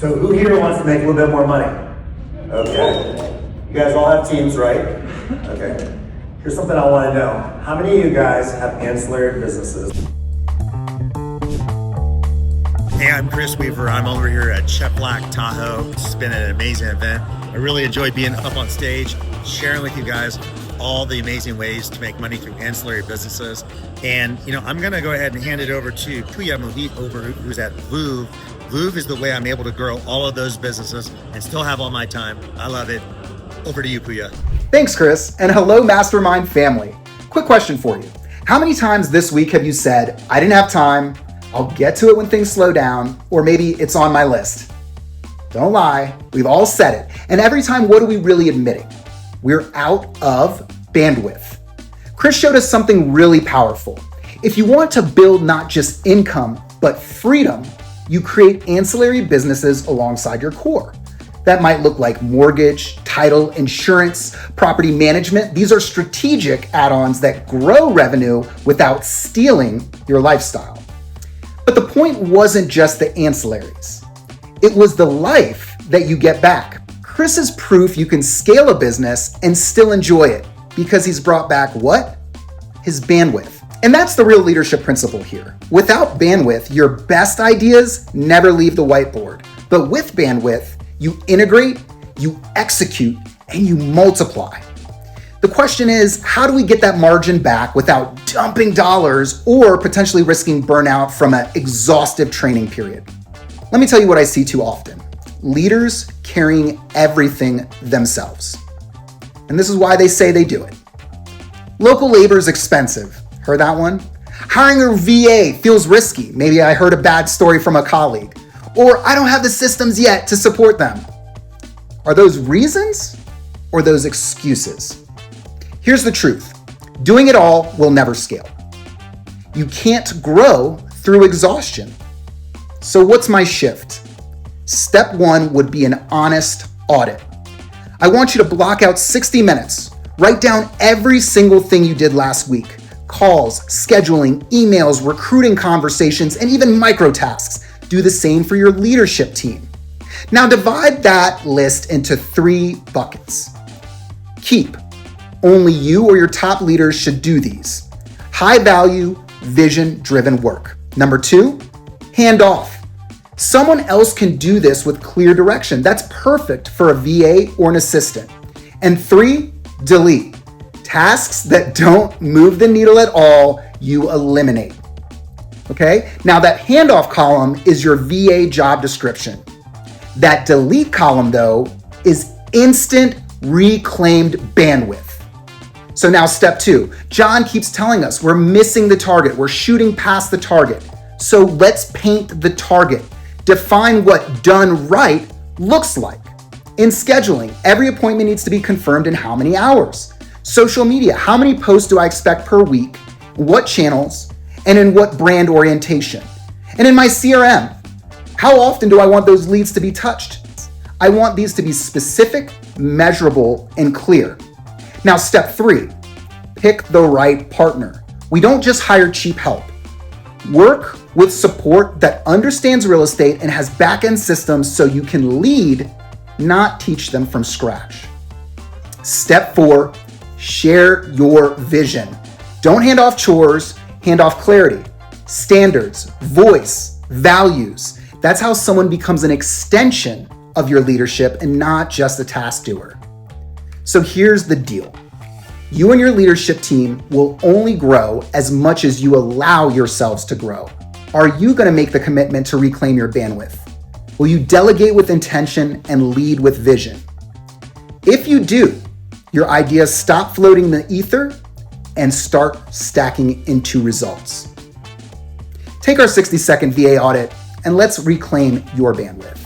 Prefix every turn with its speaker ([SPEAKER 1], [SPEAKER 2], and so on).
[SPEAKER 1] So who here wants to make a little bit more money? Okay. You guys all have teams, right? Okay. Here's something I want to know. How many of you guys have ancillary businesses?
[SPEAKER 2] Hey, I'm Kris Weaver. I'm over here at Cheplak Tahoe. It's been an amazing event. I really enjoyed being up on stage, sharing with you guys all the amazing ways to make money through ancillary businesses. And, I'm going to go ahead and hand it over to Pooya Mohit who's at VOOV. VOOV is the way I'm able to grow all of those businesses and still have all my time. I love it. Over to you, Pooya.
[SPEAKER 3] Thanks, Kris, and hello, Mastermind family. Quick question for you. How many times this week have you said, I didn't have time, I'll get to it when things slow down, or maybe it's on my list? Don't lie, we've all said it. And every time, what are we really admitting? We're out of bandwidth. Kris showed us something really powerful. If you want to build not just income, but freedom, you create ancillary businesses alongside your core. That might look like mortgage, title, insurance, property management. These are strategic add-ons that grow revenue without stealing your lifestyle. But the point wasn't just the ancillaries. It was the life that you get back. Kris is proof you can scale a business and still enjoy it because he's brought back what? His bandwidth. And that's the real leadership principle here. Without bandwidth, your best ideas never leave the whiteboard. But with bandwidth, you integrate, you execute, and you multiply. The question is, how do we get that margin back without dumping dollars or potentially risking burnout from an exhaustive training period? Let me tell you what I see too often. Leaders carrying everything themselves. And this is why they say they do it. Local labor is expensive. Heard that one? Hiring a VA feels risky. Maybe I heard a bad story from a colleague. Or I don't have the systems yet to support them. Are those reasons or those excuses? Here's the truth. Doing it all will never scale. You can't grow through exhaustion. So what's my shift? Step one would be an honest audit. I want you to block out 60 minutes. Write down every single thing you did last week. Calls, scheduling, emails, recruiting conversations, and even micro tasks. Do the same for your leadership team. Now divide that list into 3 buckets. Keep. Only you or your top leaders should do these. High value, vision-driven work. Number 2, hand off. Someone else can do this with clear direction. That's perfect for a VA or an assistant. And 3, delete. Tasks that don't move the needle at all, you eliminate. Okay? Now that handoff column is your VA job description. That delete column, though, is instant reclaimed bandwidth. So now step 2. Jon keeps telling us we're missing the target. We're shooting past the target. So let's paint the target. Define what done right looks like. In scheduling, every appointment needs to be confirmed in how many hours? Social media, how many posts do I expect per week? What channels? And in what brand orientation? And in my CRM, how often do I want those leads to be touched? I want these to be specific, measurable, and clear. Now, step 3, pick the right partner. We don't just hire cheap help. Work with support that understands real estate and has back-end systems so you can lead, not teach them from scratch. Step 4, share your vision. Don't hand off chores, hand off clarity, standards, voice, values. That's how someone becomes an extension of your leadership and not just a task doer. So here's the deal. You and your leadership team will only grow as much as you allow yourselves to grow. Are you going to make the commitment to reclaim your bandwidth? Will you delegate with intention and lead with vision? If you do, your ideas stop floating in the ether and start stacking into results. Take our 60-second VA audit and let's reclaim your bandwidth.